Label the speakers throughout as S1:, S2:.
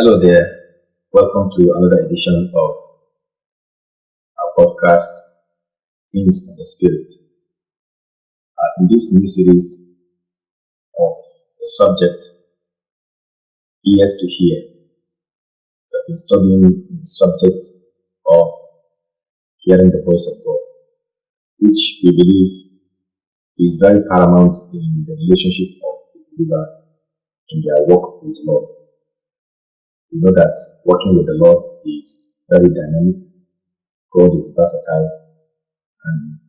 S1: Hello there. Welcome to another edition of our podcast, Things of the Spirit. In this new series of the subject, Ears to Hear, we have been studying the subject of hearing the voice of God, which we believe is very paramount in the relationship of the believer in their walk with the Lord. We know that working with the Lord is very dynamic. God is versatile, and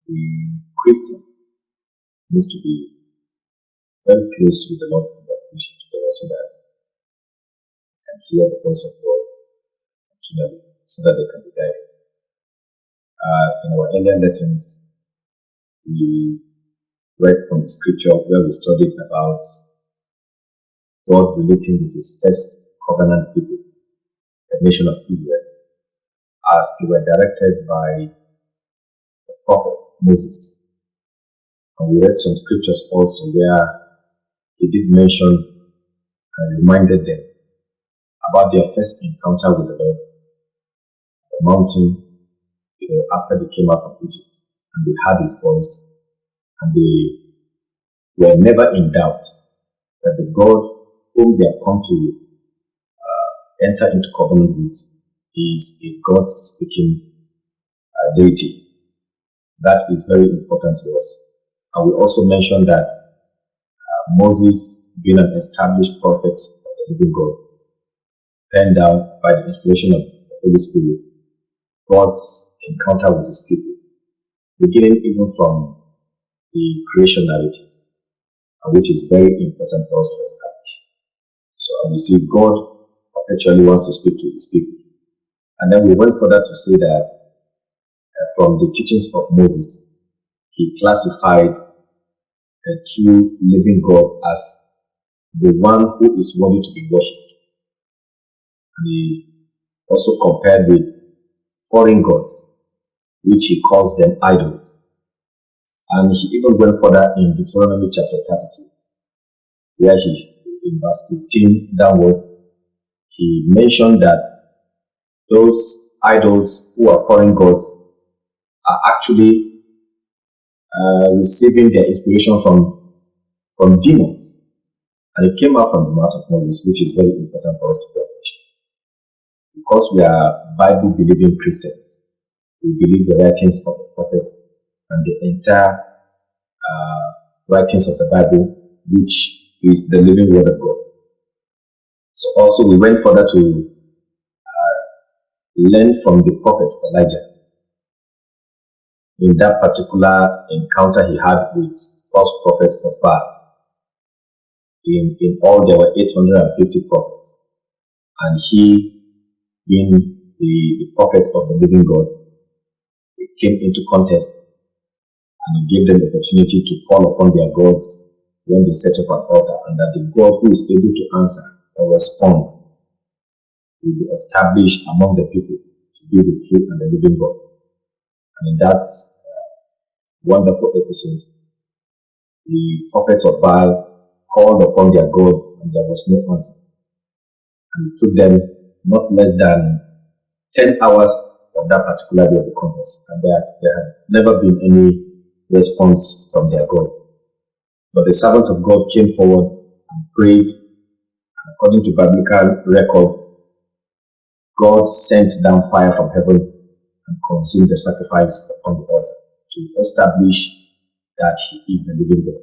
S1: the Christian needs to be very close with the Lord in their fellowship together so that they can hear the voice of God continually, so that they can be guided. In our earlier lessons, we read from the scripture where we studied about God relating with his first covenant people, the nation of Israel, as they were directed by the prophet Moses. And we read some scriptures also where he did mention and reminded them about their first encounter with the Lord, the mountain, after they came out of Egypt, and they heard his voice, and they were never in doubt that the God whom they have come to enter into covenant with is a God speaking deity. That is very important to us. And we also mentioned that Moses, being an established prophet of the living God, penned down by the inspiration of the Holy Spirit God's encounter with his people, beginning even from the creation narrative, which is very important for us to establish. So we see God perpetually wants to speak to his people. And then we went further to say that from the teachings of Moses, he classified the true living God as the one who is worthy to be worshipped. And he also compared with foreign gods, which he calls them idols. And he even went further in Deuteronomy chapter 32, where in verse 15 downward, he mentioned that those idols who are foreign gods are actually receiving their inspiration from demons. And it came out from the mouth of Moses, which is very important for us to pay attention. Because we are Bible-believing Christians, we believe the writings of the prophets and the entire writings of the Bible, which is the living word of God. So also we went further to learn from the prophet Elijah in that particular encounter he had with false prophets of Baal. In all, there were 850 prophets, and he, being the prophet of the living God, he came into contest, and he gave them the opportunity to call upon their gods when they set up an altar, and that the God who is able to answer or respond will be established among the people to be the true and the living God. And in that wonderful episode, the prophets of Baal called upon their God and there was no answer. And it took them not less than 10 hours of that particular day of the contest, and there had never been any response from their God. But the servant of God came forward and prayed, and according to biblical record, God sent down fire from heaven and consumed the sacrifice upon the altar to establish that he is the living God.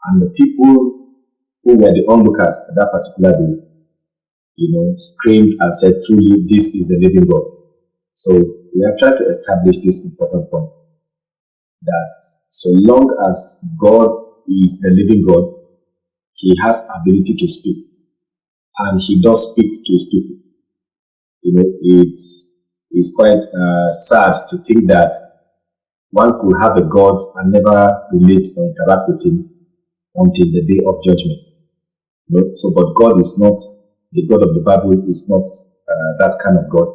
S1: And the people who were the onlookers at that particular day, screamed and said, truly, this is the living God. So we have tried to establish this important point, that so long as God is the living God, he has ability to speak, and he does speak to his people. It's quite sad to think that one could have a God and never relate or interact with him until the day of judgment. So, but God is not, the God of the Bible is not that kind of God.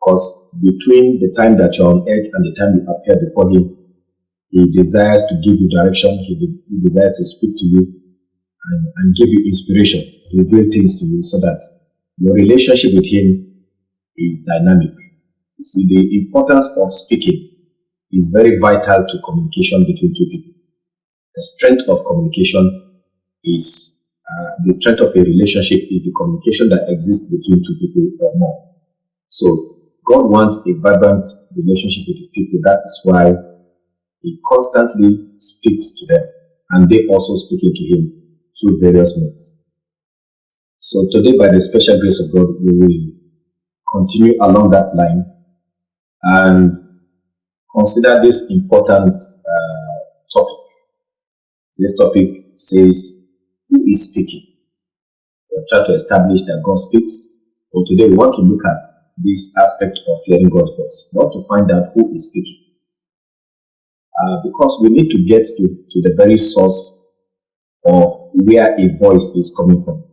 S1: Because between the time that you're on earth and the time you appear before him, he desires to give you direction, he desires to speak to you and give you inspiration. reveal things to you so that your relationship with Him is dynamic. You see, the importance of speaking is very vital to communication between two people. The strength of communication is the strength of a relationship is the communication that exists between two people or more. So God wants a vibrant relationship with people. That is why He constantly speaks to them, and they also speaking to Him through various means. So today, by the special grace of God, we will continue along that line and consider this important topic. This topic says, who is speaking? We'll try to establish that God speaks, but today we want to look at this aspect of hearing God's voice. We want to find out who is speaking. Because we need to get to the very source of where a voice is coming from.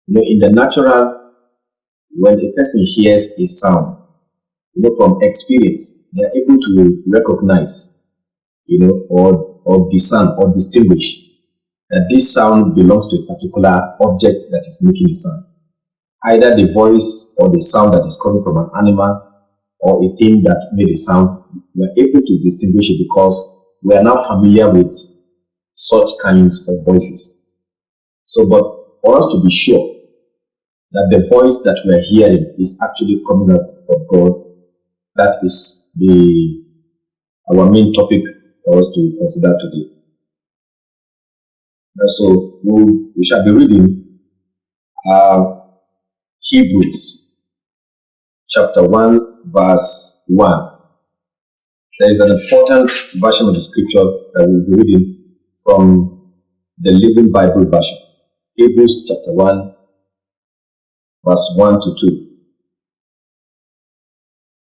S1: You know, in the natural, when a person hears a sound, you know, from experience, they are able to recognize, you know, or discern or distinguish that this sound belongs to a particular object that is making a sound. Either the voice or the sound that is coming from an animal or a thing that made a sound, we are able to distinguish it because we are now familiar with such kinds of voices. So, but for us to be sure that the voice that we are hearing is actually coming out from God, that is our main topic for us to consider today. So we shall be reading Hebrews chapter 1 verse 1. There is an important version of the scripture that we'll be reading from the Living Bible version. Hebrews chapter 1 verse 1 to 2.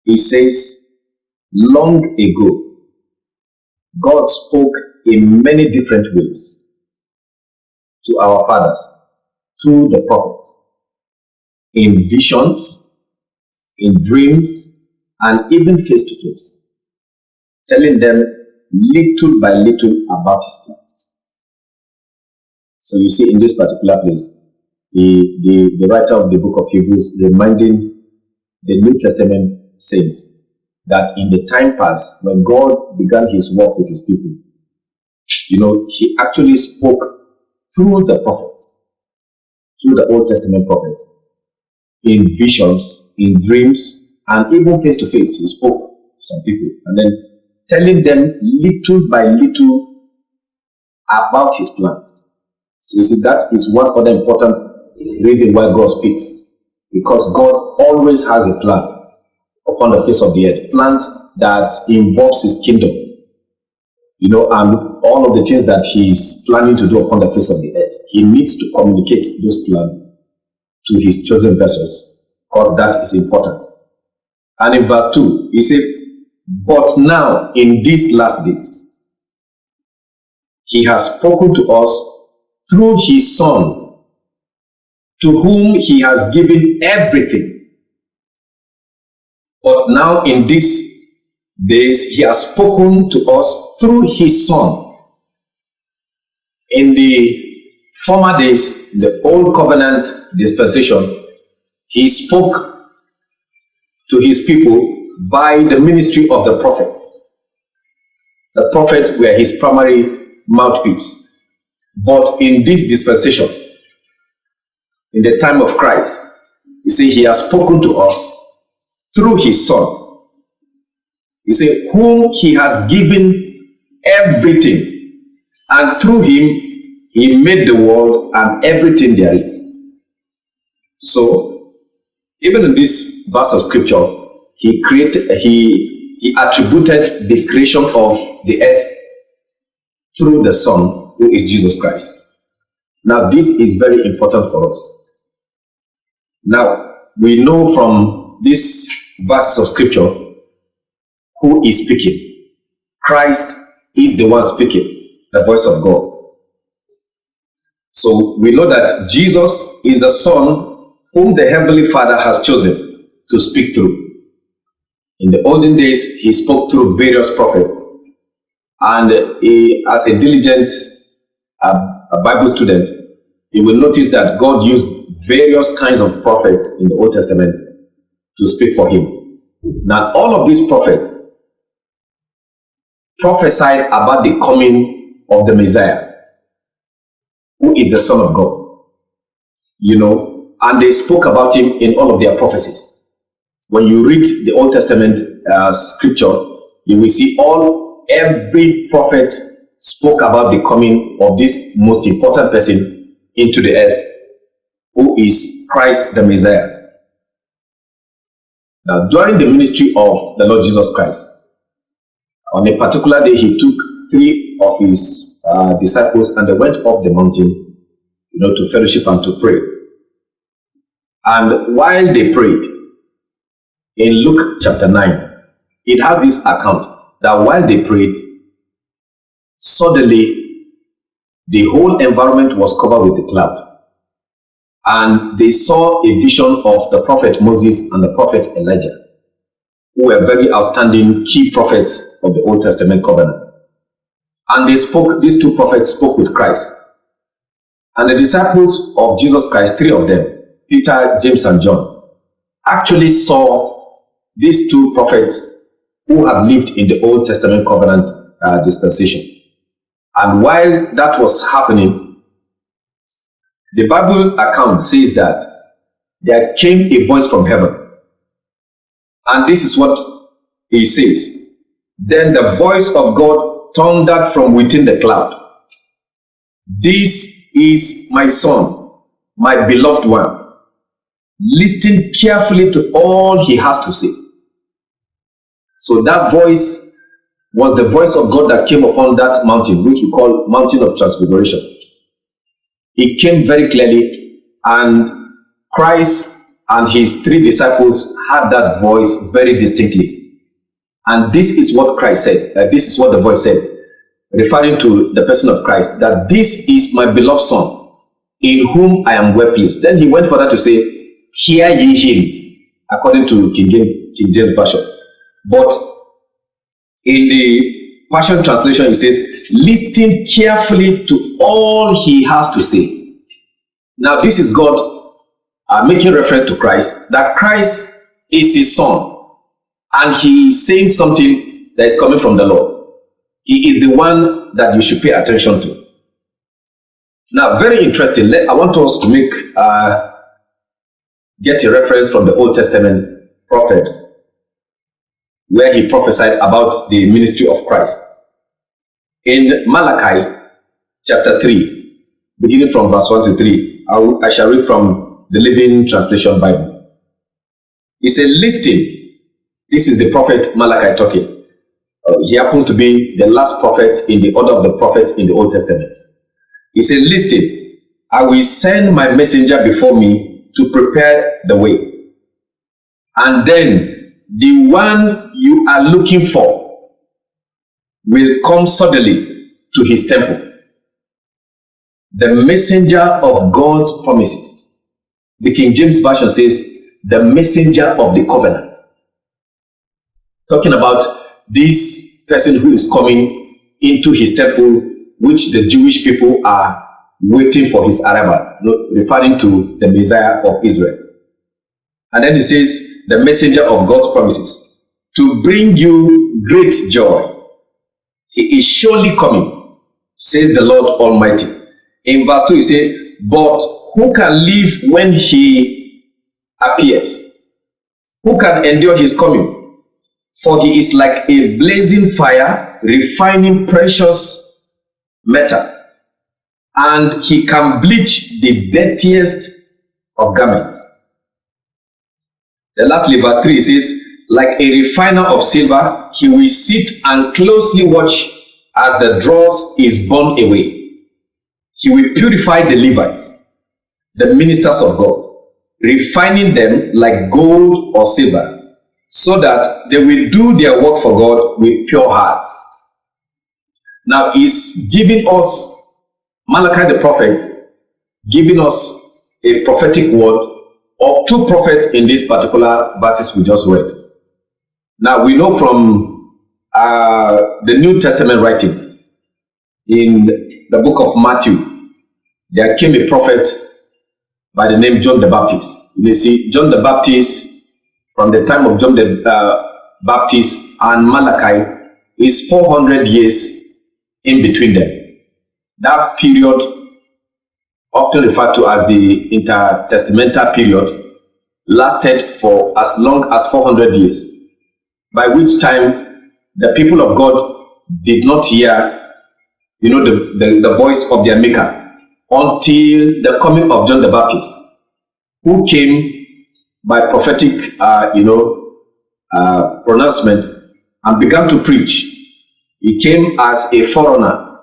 S1: It says, long ago, God spoke in many different ways to our fathers through the prophets, in visions, in dreams, and even face to face, telling them little by little about His plans. So you see in this particular place, the writer of the book of Hebrews reminding the New Testament saints that in the time past, when God began His work with His people, you know, He actually spoke through the prophets, through the Old Testament prophets, in visions, in dreams, and even face to face. He spoke to some people and then telling them little by little about His plans. So you see, that is one other important reason why God speaks, because God always has a plan upon the face of the earth, plans that involves His kingdom, you know, and all of the things that He's planning to do upon the face of the earth. He needs to communicate those plans to His chosen vessels, because that is important. And in verse 2, He said, but now in these last days, He has spoken to us through His Son, to whom He has given everything. But now in these days, He has spoken to us through His Son. In the former days, the old covenant dispensation, He spoke to His people by the ministry of the prophets. The prophets were His primary mouthpiece. But in this dispensation, in the time of Christ, you see, He has spoken to us through His Son. You see, whom He has given everything, and through Him He made the world and everything there is. So, even in this verse of scripture, He attributed the creation of the earth through the Son, who is Jesus Christ. Now, this is very important for us. Now, we know from this verses of scripture who is speaking. Christ is the one speaking, the voice of God. So we know that Jesus is the Son whom the Heavenly Father has chosen to speak through. In the olden days, He spoke through various prophets, and he, as a diligent Bible student, you will notice that God used various kinds of prophets in the Old Testament to speak for him. Now, all of these prophets prophesied about the coming of the Messiah, who is the Son of God. And they spoke about him in all of their prophecies. When you read the Old Testament scripture, you will see every prophet spoke about the coming of this most important person into the earth, who is Christ the Messiah. Now, during the ministry of the Lord Jesus Christ, on a particular day, he took 3 of his disciples and they went up the mountain, to fellowship and to pray. And while they prayed, in Luke chapter 9, it has this account that while they prayed, suddenly the whole environment was covered with a cloud. And they saw a vision of the prophet Moses and the prophet Elijah, who were very outstanding key prophets of the Old Testament covenant. And these 2 prophets spoke with Christ. And the disciples of Jesus Christ, 3 of them, Peter, James, and John, actually saw these 2 prophets who had lived in the Old Testament covenant dispensation. And while that was happening, the Bible account says that there came a voice from heaven. And this is what it says. Then the voice of God thundered from within the cloud. This is my son, my beloved one. Listen carefully to all he has to say. So that voice was the voice of God that came upon that mountain, which we call Mountain of Transfiguration. It came very clearly, and Christ and his 3 disciples had that voice very distinctly. And this is what Christ said. This is what the voice said, referring to the person of Christ, that this is my beloved son, in whom I am well pleased. Then he went further to say, hear ye him, according to King James Version. But in the Passion Translation, it says, listen carefully to all he has to say. Now, this is God making reference to Christ, that Christ is his son, and he is saying something that is coming from the Lord. He is the one that you should pay attention to. Now, very interesting. I want us to get a reference from the Old Testament prophet, where he prophesied about the ministry of Christ. In Malachi chapter 3, beginning from verse 1 to 3, I shall read from the Living Translation Bible. He said, listen. This is the prophet Malachi talking. He happens to be the last prophet in the order of the prophets in the Old Testament. He said, listen, I will send my messenger before me to prepare the way. And then the one you are looking for will come suddenly to his temple. The messenger of God's promises. The King James Version says, the messenger of the covenant. Talking about this person who is coming into his temple, which the Jewish people are waiting for his arrival, referring to the Messiah of Israel. And then it says, the messenger of God's promises, to bring you great joy. He is surely coming, says the Lord Almighty. In verse 2, he says, but who can live when he appears? Who can endure his coming? For he is like a blazing fire, refining precious metal. And he can bleach the dirtiest of garments. Then lastly, verse 3 says, like a refiner of silver, he will sit and closely watch as the dross is borne away. He will purify the Levites, the ministers of God, refining them like gold or silver, so that they will do their work for God with pure hearts. Now he's giving us, Malachi the prophet, giving us a prophetic word of 2 prophets in these particular verses we just read. Now we know from the New Testament writings in the book of Matthew, there came a prophet by the name John the Baptist. You see, John the Baptist, from the time of John the Baptist and Malachi, is 400 years in between them. That period, often referred to as the intertestamental period, lasted for as long as 400 years, by which time the people of God did not hear, the voice of their maker until the coming of John the Baptist, who came by prophetic, pronouncement and began to preach. He came as a forerunner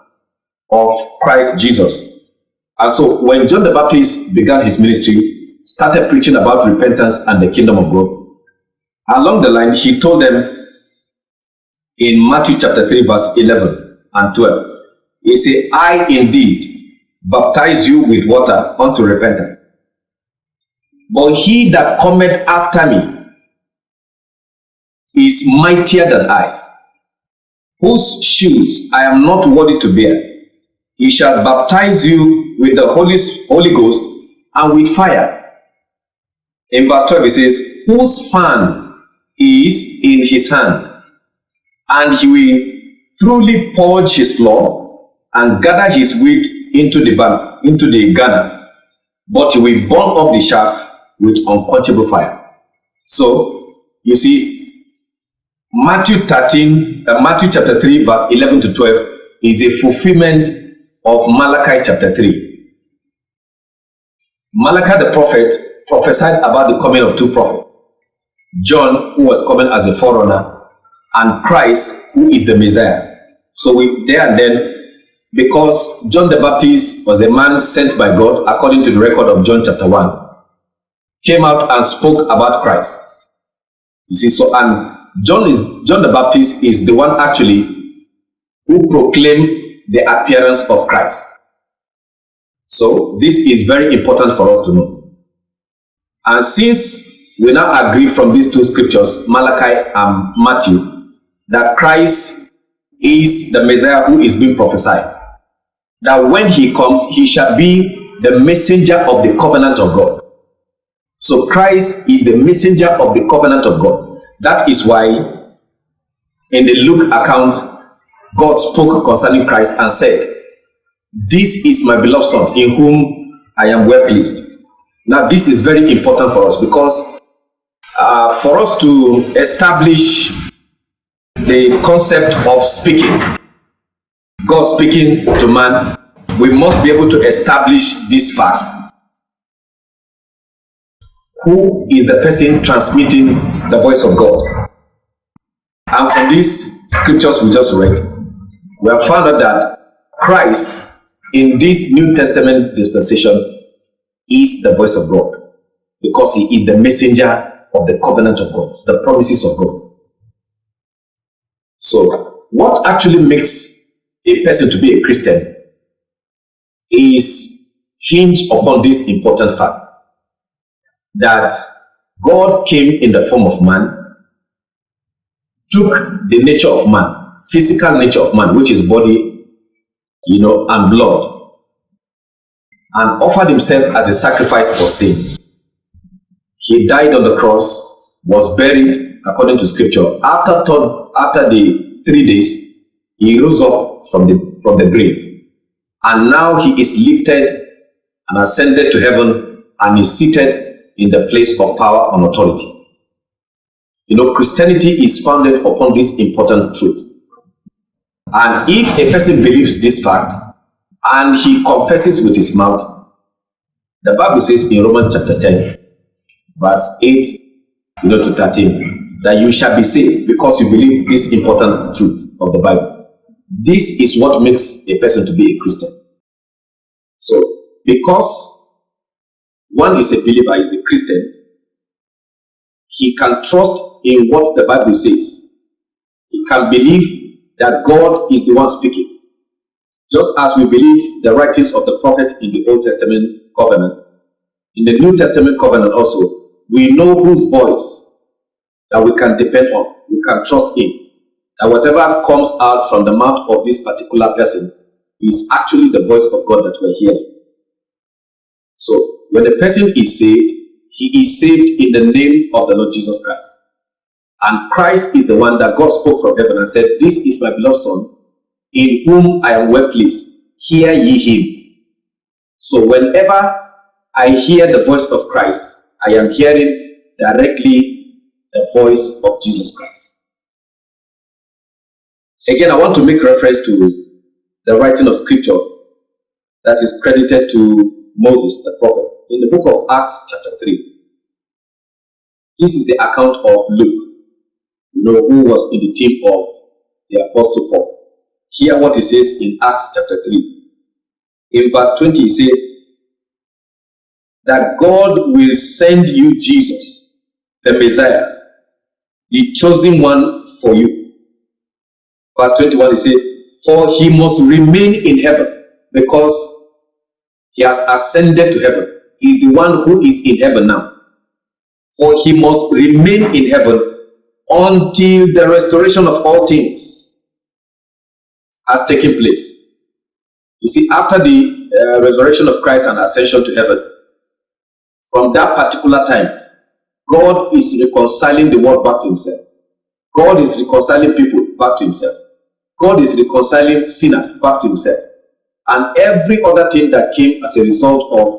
S1: of Christ Jesus. And so when John the Baptist began his ministry, started preaching about repentance and the kingdom of God, along the line, he told them in Matthew chapter 3, verse 11 and 12, he said, I indeed baptize you with water unto repentance, but he that cometh after me is mightier than I, whose shoes I am not worthy to bear. He shall baptize you with the Holy Ghost and with fire. In verse 12 it says, whose fan is in his hand, and he will truly purge his floor and gather his wheat into the garner, but he will burn up the chaff with unquenchable fire. So you see, Matthew chapter 3, verse 11 to 12 is a fulfillment of Malachi chapter 3. Malachi the prophet prophesied about the coming of two prophets, John, who was coming as a forerunner, and Christ, who is the Messiah. So there and then, because John the Baptist was a man sent by God, according to the record of John chapter 1, came out and spoke about Christ. You see, so and John the Baptist is the one actually who proclaimed the appearance of Christ. So this is very important for us to know. And since we now agree from these two scriptures, Malachi and Matthew, that Christ is the Messiah who is being prophesied, that when he comes, he shall be the messenger of the covenant of God. So Christ is the messenger of the covenant of God. That is why in the Luke account, God spoke concerning Christ and said, this is my beloved son in whom I am well pleased. Now this is very important for us, because for us to establish the concept of speaking, God speaking to man, we must be able to establish this fact. Who is the person transmitting the voice of God? And from these scriptures we just read, we have found out that Christ in this New Testament dispensation is the voice of God, because he is the messenger of the covenant of God, the promises of God. So what actually makes a person to be a Christian is hinged upon this important fact, that God came in the form of man, took the nature of man, physical nature of man, which is body, and blood, and offered himself as a sacrifice for sin. He died on the cross, was buried according to scripture. After the 3 days, he rose up from the grave, and now he is lifted and ascended to heaven and is seated in the place of power and authority. Christianity is founded upon this important truth. And if a person believes this fact and he confesses with his mouth, the Bible says in Romans chapter 10, verse 8 to 13, that you shall be saved because you believe this important truth of the Bible. This is what makes a person to be a Christian. So, because one is a believer, is a Christian, he can trust in what the Bible says. He can believe that God is the one speaking. Just as we believe the writings of the prophets in the Old Testament covenant, in the New Testament covenant also, we know whose voice that we can depend on, we can trust in. And whatever comes out from the mouth of this particular person is actually the voice of God that we're hearing. when a person is saved, he is saved in the name of the Lord Jesus Christ. And Christ is the one that God spoke from heaven and said, "This is my beloved Son, in whom I am well pleased. Hear ye him." So whenever I hear the voice of Christ, I am hearing directly the voice of Jesus Christ. Again, I want to make reference to the writing of scripture that is credited to Moses, the prophet. In the book of Acts, chapter 3, this is the account of Luke, who was in the team of the Apostle Paul. Hear what he says in Acts chapter 3. In verse 20, he said, that God will send you Jesus, the Messiah, the chosen one for you. Verse 21, he said, for he must remain in heaven because he has ascended to heaven. He is the one who is in heaven now. For he must remain in heaven until the restoration of all things has taken place. You see, after the resurrection of Christ and ascension to heaven, from that particular time, God is reconciling the world back to himself. God is reconciling people back to himself. God is reconciling sinners back to himself. And every other thing that came as a result of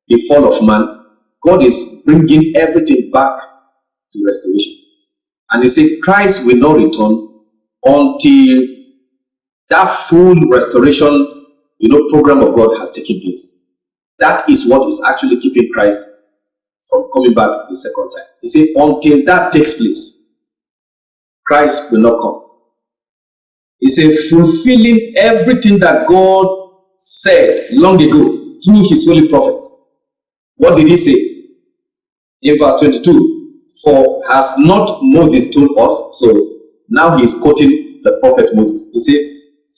S1: the fall of man, God is bringing everything back to restoration. And he said Christ will not return until that full restoration, program of God has taken place. That is what is actually keeping Christ from coming back the second time. He said until that takes place, Christ will not come. He said fulfilling everything that God said long ago through his holy prophets. What did he say? In verse 22, for has not Moses told us? So now he is quoting the prophet Moses. He said,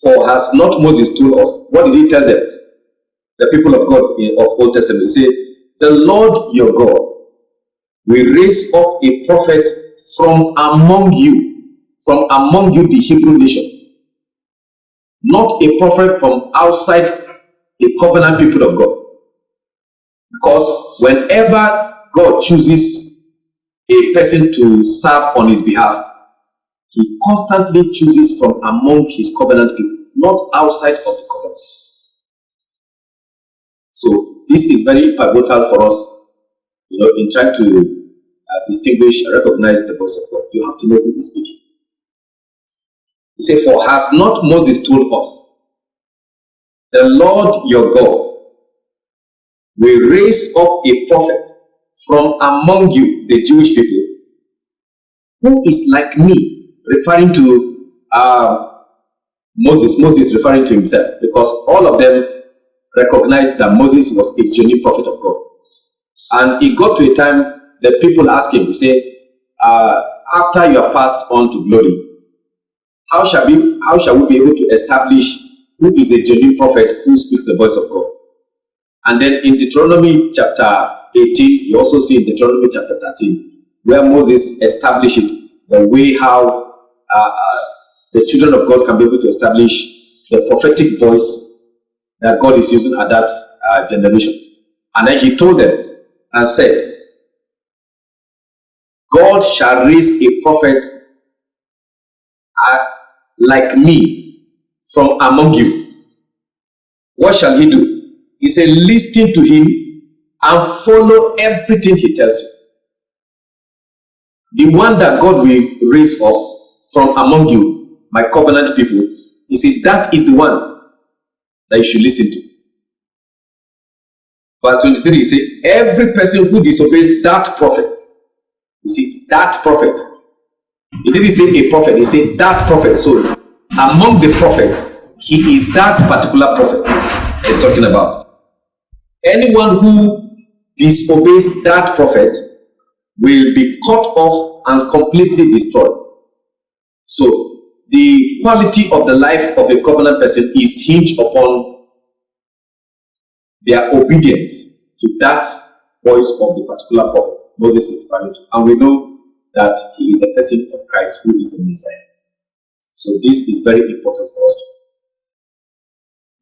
S1: for has not Moses told us? What did he tell them? The people of God of Old Testament. He said, the Lord your God will raise up a prophet from among you, the Hebrew nation. Not a prophet from outside the covenant people of God. Because whenever God chooses a person to serve on his behalf, he constantly chooses from among his covenant people, not outside of the covenant. So this is very pivotal for us, in trying to distinguish and recognize the voice of God. You have to know who is speaking. He said, for has not Moses told us, the Lord your God will raise up a prophet from among you, the Jewish people, who is like me, referring to Moses. Moses referring to himself, because all of them recognized that Moses was a genuine prophet of God. And it got to a time that people asked him, he said, after you have passed on to glory, how shall we be able to establish who is a genuine prophet who speaks the voice of God? And then in Deuteronomy chapter 18, you also see in Deuteronomy chapter 13, where Moses established it, the way how the children of God can be able to establish the prophetic voice that God is using at that generation. And then he told them and said, God shall raise a prophet like me from among you. What shall he do? He said, listen to him and follow everything he tells you. The one that God will raise up from among you, my covenant people, he said, that is the one that you should listen to. Verse 23, he said, every person who disobeys that prophet, you see, that prophet. He didn't say a prophet, he said that prophet. So among the prophets, he is that particular prophet he's talking about. Anyone who disobeys that prophet will be cut off and completely destroyed. So the quality of the life of a covenant person is hinged upon their obedience to that voice of the particular prophet Moses is referring to. And we know that he is the person of Christ who is the Messiah. So this is very important for us to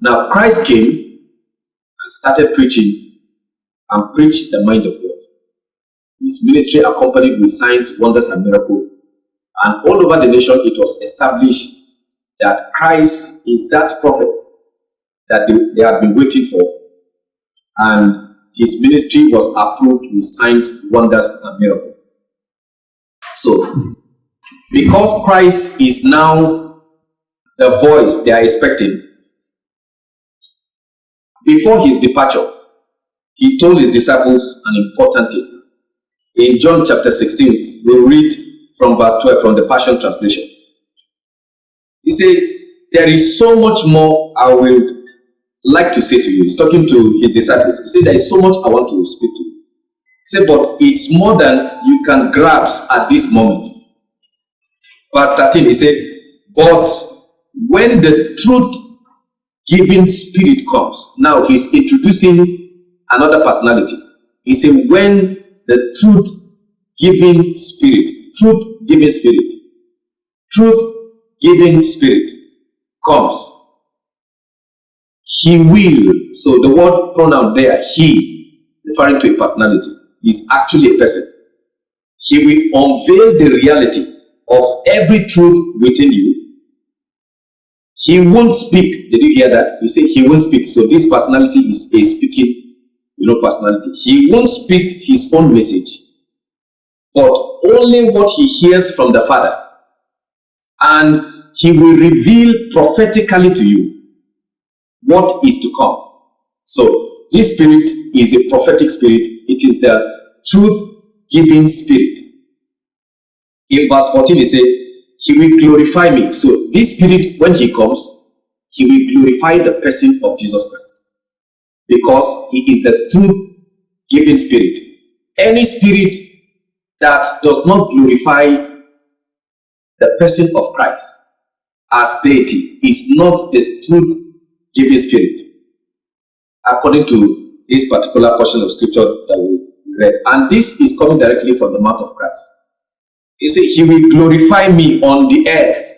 S1: know. Now Christ came and started preaching and preach the mind of God. His ministry accompanied with signs, wonders, and miracles. And all over the nation, it was established that Christ is that prophet that they had been waiting for. And his ministry was approved with signs, wonders, and miracles. So, because Christ is now the voice they are expecting, before his departure, he told his disciples an important thing. In John chapter 16, we'll read from verse 12 from the Passion Translation. He said, there is so much more I would like to say to you. He's talking to his disciples. He said, there is so much I want to speak to you. He said, but it's more than you can grasp at this moment. Verse 13, he said, but when the truth-giving Spirit comes, now he's introducing another personality. He said, when the truth-giving Spirit comes, he will. So the word pronoun there, he, referring to a personality, is actually a person. He will unveil the reality of every truth within you. He won't speak. Did you hear that? He said he won't speak. So this personality is a speaking, personality. He won't speak his own message, but only what he hears from the Father. And he will reveal prophetically to you what is to come. So this spirit is a prophetic spirit. It is the truth-giving spirit. In verse 14, he said, he will glorify me. So this spirit, when he comes, he will glorify the person of Jesus Christ, because he is the truth-giving spirit. Any spirit that does not glorify the person of Christ as deity is not the truth-giving spirit, according to this particular portion of scripture that we read. And this is coming directly from the mouth of Christ. He said, he will glorify me on the air.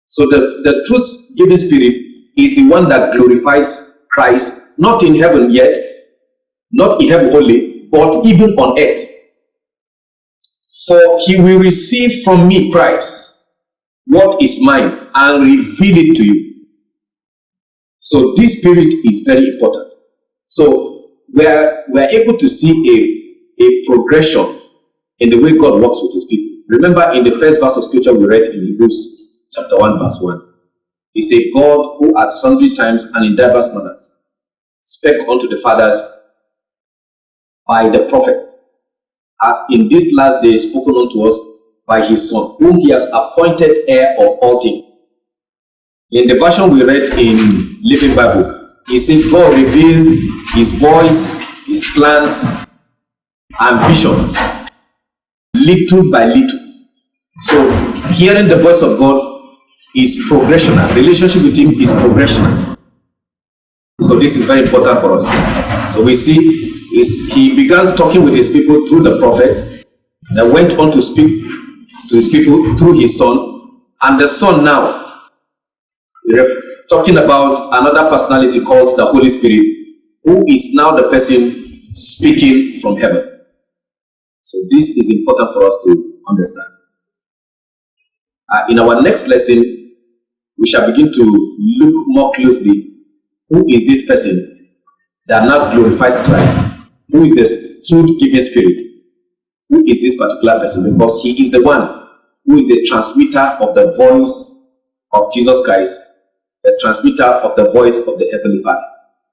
S1: So the truth-giving spirit is the one that glorifies Christ, not in heaven yet, not in heaven only, but even on earth. For he will receive from me, Christ, what is mine, and reveal it to you. So this spirit is very important. So we're able to see a progression in the way God works with his people. Remember, in the first verse of scripture we read in Hebrews chapter 1 verse 1, he said, God, who at sundry times and in diverse manners spake unto the fathers by the prophets, has in this last day spoken unto us by his Son, whom he has appointed heir of all things. In the version we read in Living Bible, he said God revealed his voice, his plans, and visions, little by little. So hearing the voice of God is progressional. Relationship with him is progressional. So this is very important for us. So we see he began talking with his people through the prophets, and went on to speak to his people through his Son, and the Son now, we're talking about another personality called the Holy Spirit, who is now the person speaking from heaven. So this is important for us to understand. In our next lesson, we shall begin to look more closely who is this person that now glorifies Christ. Who is this truth-giving spirit? Who is this particular person? Because he is the one who is the transmitter of the voice of Jesus Christ, the transmitter of the voice of the Heavenly Father.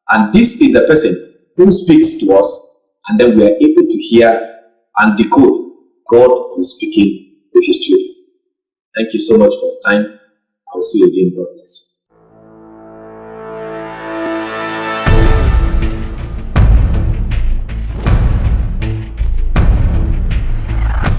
S1: And this is the person who speaks to us, and then we are able to hear and decode God is speaking to his children. Thank you so much for your time. I will see you again. God bless you.